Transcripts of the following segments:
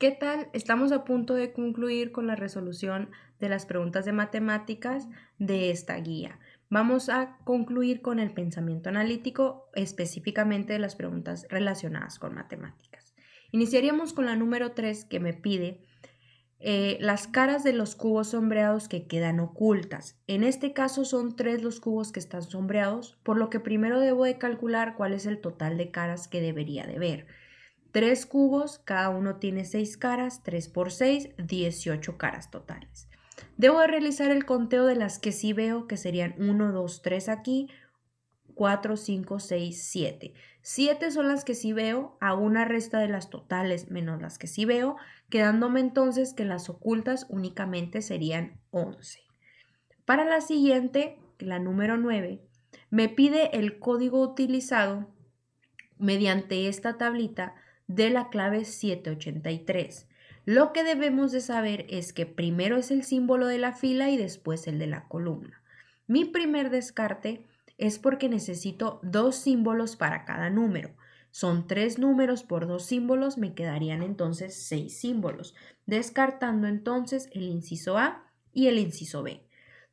¿Qué tal? Estamos a punto de concluir con la resolución de las preguntas de matemáticas de esta guía. Vamos a concluir con el pensamiento analítico, específicamente de las preguntas relacionadas con matemáticas. Iniciaríamos con la número 3 que me pide las caras de los cubos sombreados que quedan ocultas. En este caso son 3 los cubos que están sombreados, por lo que primero debo de calcular cuál es el total de caras que debería de ver. 3 cubos, cada uno tiene 6 caras, 3 por 6, 18 caras totales. Debo de realizar el conteo de las que sí veo, que serían 1, 2, 3 aquí, 4, 5, 6, 7. 7 son las que sí veo, a una resta de las totales menos las que sí veo, quedándome entonces que las ocultas únicamente serían 11. Para la siguiente, la número 9, me pide el código utilizado mediante esta tablita de la clave 783. Lo que debemos de saber es que primero es el símbolo de la fila y después el de la columna. Mi primer descarte es porque necesito 2 símbolos para cada número. Son 3 números por 2 símbolos, me quedarían entonces 6 símbolos, descartando entonces el inciso A y el inciso B.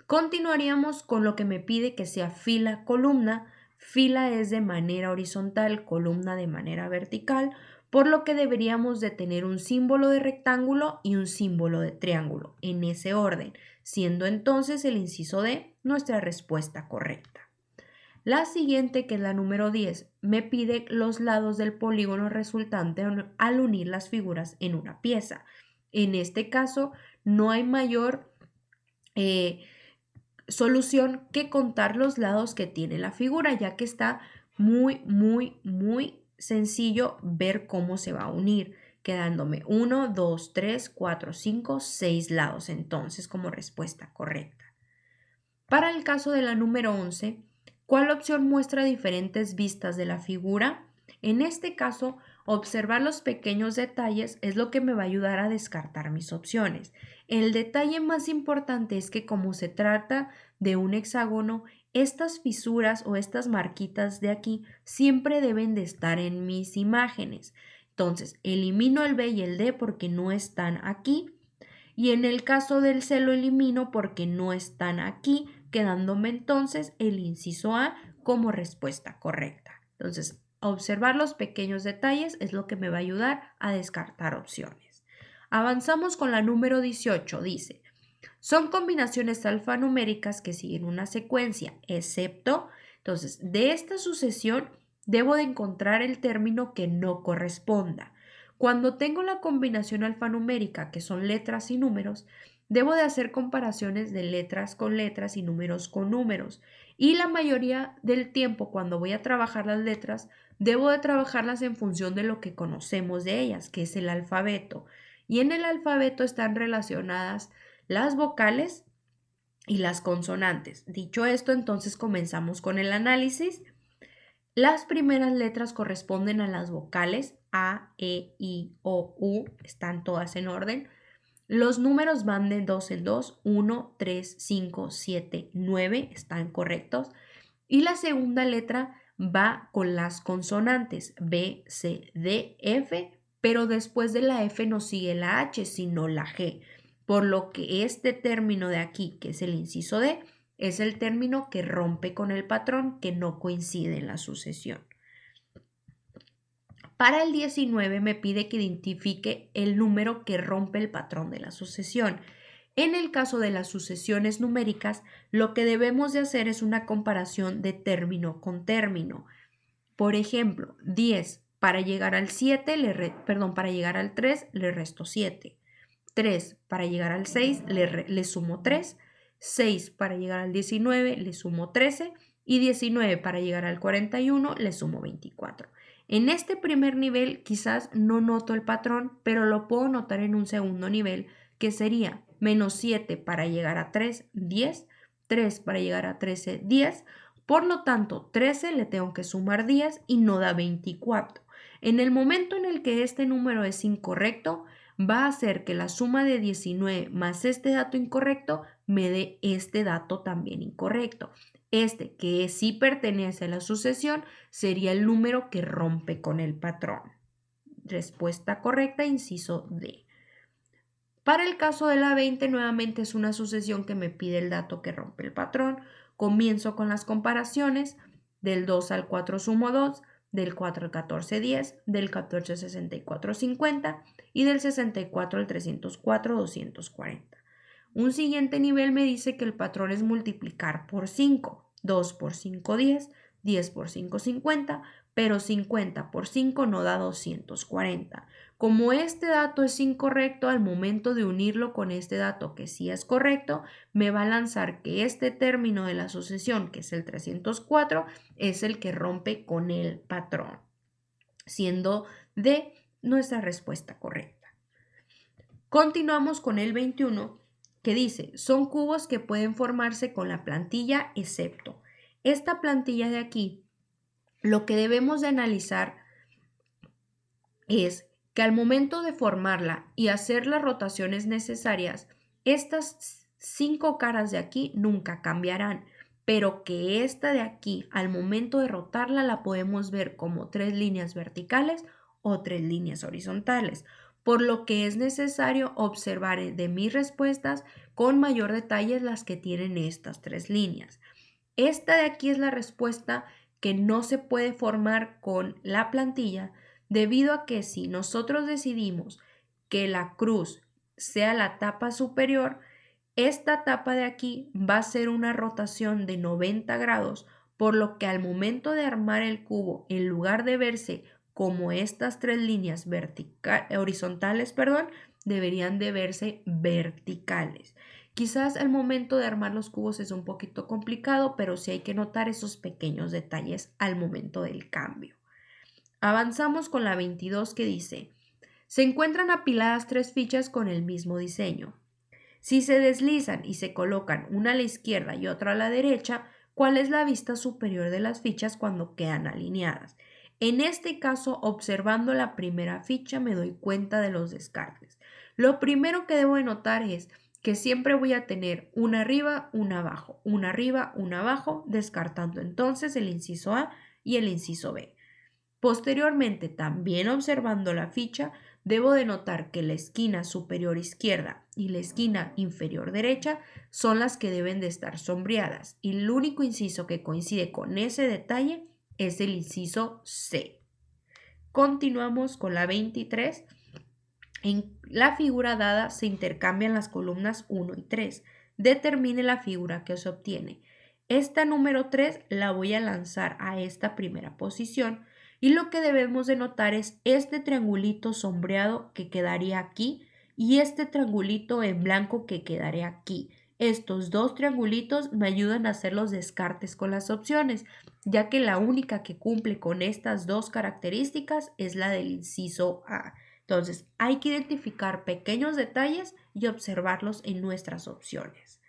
Continuaríamos con lo que me pide que sea fila, columna. Fila es de manera horizontal, columna de manera vertical, por lo que deberíamos de tener un símbolo de rectángulo y un símbolo de triángulo, en ese orden, siendo entonces el inciso D nuestra respuesta correcta. La siguiente, que es la número 10, me pide los lados del polígono resultante al unir las figuras en una pieza. En este caso, no hay mayor solución que contar los lados que tiene la figura, ya que está muy sencillo ver cómo se va a unir, quedándome 1, 2, 3, 4, 5, 6 lados entonces como respuesta correcta. Para el caso de la número 11, ¿cuál opción muestra diferentes vistas de la figura? En este caso, observar los pequeños detalles es lo que me va a ayudar a descartar mis opciones. El detalle más importante es que como se trata de un hexágono, estas fisuras o estas marquitas de aquí siempre deben de estar en mis imágenes. Entonces, elimino el B y el D porque no están aquí. Y en el caso del C lo elimino porque no están aquí, quedándome entonces el inciso A como respuesta correcta. Entonces, observar los pequeños detalles es lo que me va a ayudar a descartar opciones. Avanzamos con la número 18. Dice, son combinaciones alfanuméricas que siguen una secuencia, excepto, entonces, de esta sucesión debo de encontrar el término que no corresponda. Cuando tengo la combinación alfanumérica, que son letras y números, debo de hacer comparaciones de letras con letras y números con números. Y la mayoría del tiempo, cuando voy a trabajar las letras, debo de trabajarlas en función de lo que conocemos de ellas, que es el alfabeto. Y en el alfabeto están relacionadas las vocales y las consonantes. Dicho esto, entonces comenzamos con el análisis. Las primeras letras corresponden a las vocales A, E, I, O, U, están todas en orden. Los números van de 2 en 2, 1, 3, 5, 7, 9, están correctos. Y la segunda letra va con las consonantes B, C, D, F, pero después de la F no sigue la H, sino la G, por lo que este término de aquí, que es el inciso D, es el término que rompe con el patrón, que no coincide en la sucesión. Para el 19 me pide que identifique el número que rompe el patrón de la sucesión. En el caso de las sucesiones numéricas, lo que debemos de hacer es una comparación de término con término. Por ejemplo, 10 para llegar al 7, para llegar al 3 le resto 7. 3 para llegar al 6 le sumo 3. 6 para llegar al 19 le sumo 13 y 19 para llegar al 41 le sumo 24. En este primer nivel quizás no noto el patrón, pero lo puedo notar en un segundo nivel, que sería menos 7 para llegar a 3, 10, 3 para llegar a 13, 10. Por lo tanto, 13 le tengo que sumar 10 y no da 24. En el momento en el que este número es incorrecto, va a hacer que la suma de 19 más este dato incorrecto me dé este dato también incorrecto. Este, que sí pertenece a la sucesión, sería el número que rompe con el patrón. respuesta correcta, inciso D. Para el caso de la 20, nuevamente es una sucesión que me pide el dato que rompe el patrón. Comienzo con las comparaciones. Del 2 al 4 sumo 2, del 4 al 14, 10, del 14 al 64, 50 y del 64 al 304, 240. Un siguiente nivel me dice que el patrón es multiplicar por 5. 2 por 5, 10, 10 por 5, 50, pero 50 por 5 no da 240. Como este dato es incorrecto, al momento de unirlo con este dato que sí es correcto, me va a lanzar que este término de la sucesión, que es el 304, es el que rompe con el patrón, siendo D nuestra respuesta correcta. Continuamos con el 21, que dice, son cubos que pueden formarse con la plantilla excepto. Esta plantilla de aquí, lo que debemos de analizar es que al momento de formarla y hacer las rotaciones necesarias, estas 5 caras de aquí nunca cambiarán, pero que esta de aquí, al momento de rotarla, la podemos ver como 3 líneas verticales o 3 líneas horizontales, por lo que es necesario observar de mis respuestas con mayor detalle las que tienen estas 3 líneas. Esta de aquí es la respuesta que no se puede formar con la plantilla, debido a que si nosotros decidimos que la cruz sea la tapa superior, esta tapa de aquí va a ser una rotación de 90 grados, por lo que al momento de armar el cubo, en lugar de verse como estas 3 líneas horizontales, deberían de verse verticales. Quizás el momento de armar los cubos es un poquito complicado, pero sí hay que notar esos pequeños detalles al momento del cambio. Avanzamos con la 22 que dice, se encuentran apiladas 3 fichas con el mismo diseño. Si se deslizan y se colocan una a la izquierda y otra a la derecha, ¿cuál es la vista superior de las fichas cuando quedan alineadas? En este caso, observando la primera ficha, me doy cuenta de los descartes. Lo primero que debo de notar es que siempre voy a tener una arriba, una abajo, una arriba, una abajo, descartando entonces el inciso A y el inciso B. Posteriormente, también observando la ficha, debo de notar que la esquina superior izquierda y la esquina inferior derecha son las que deben de estar sombreadas y el único inciso que coincide con ese detalle es el inciso C. Continuamos con la 23. En la figura dada se intercambian las columnas 1 y 3. Determine la figura que se obtiene. Esta número 3 la voy a lanzar a esta primera posición y lo que debemos de notar es este triangulito sombreado que quedaría aquí y este triangulito en blanco que quedaría aquí. Estos dos triangulitos me ayudan a hacer los descartes con las opciones, ya que la única que cumple con estas dos características es la del inciso A. Entonces, hay que identificar pequeños detalles y observarlos en nuestras opciones.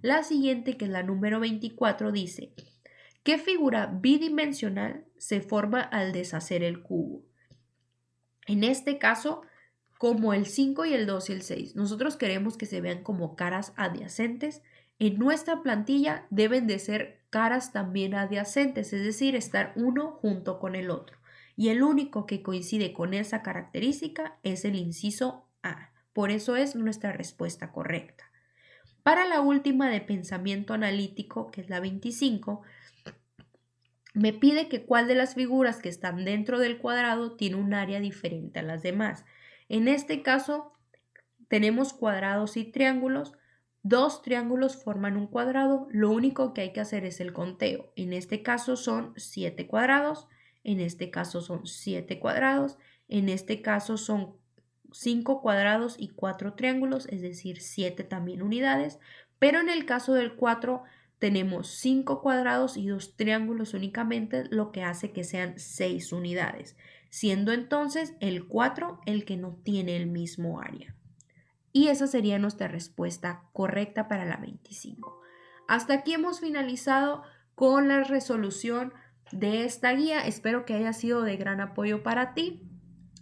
La siguiente, que es la número 24, dice, ¿qué figura bidimensional se forma al deshacer el cubo? En este caso, como el 5 y el 2 y el 6, nosotros queremos que se vean como caras adyacentes. En nuestra plantilla deben de ser caras también adyacentes, es decir, estar uno junto con el otro. Y el único que coincide con esa característica es el inciso A. Por eso es nuestra respuesta correcta. Para la última de pensamiento analítico, que es la 25, me pide que cuál de las figuras que están dentro del cuadrado tiene un área diferente a las demás. En este caso, tenemos cuadrados y triángulos. 2 triángulos forman un cuadrado. Lo único que hay que hacer es el conteo. En este caso son 7 cuadrados. En este caso son 7 cuadrados. En este caso son 5 cuadrados y 4 triángulos, es decir, 7 también unidades. Pero en el caso del 4 tenemos 5 cuadrados y 2 triángulos únicamente, lo que hace que sean 6 unidades, siendo entonces el 4 el que no tiene el mismo área. Y esa sería nuestra respuesta correcta para la 25. Hasta aquí hemos finalizado con la resolución de esta guía. Espero que haya sido de gran apoyo para ti.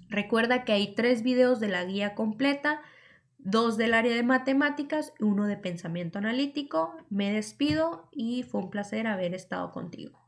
Recuerda que hay 3 videos de la guía completa, 2 del área de matemáticas y 1 de pensamiento analítico. Me despido y fue un placer haber estado contigo.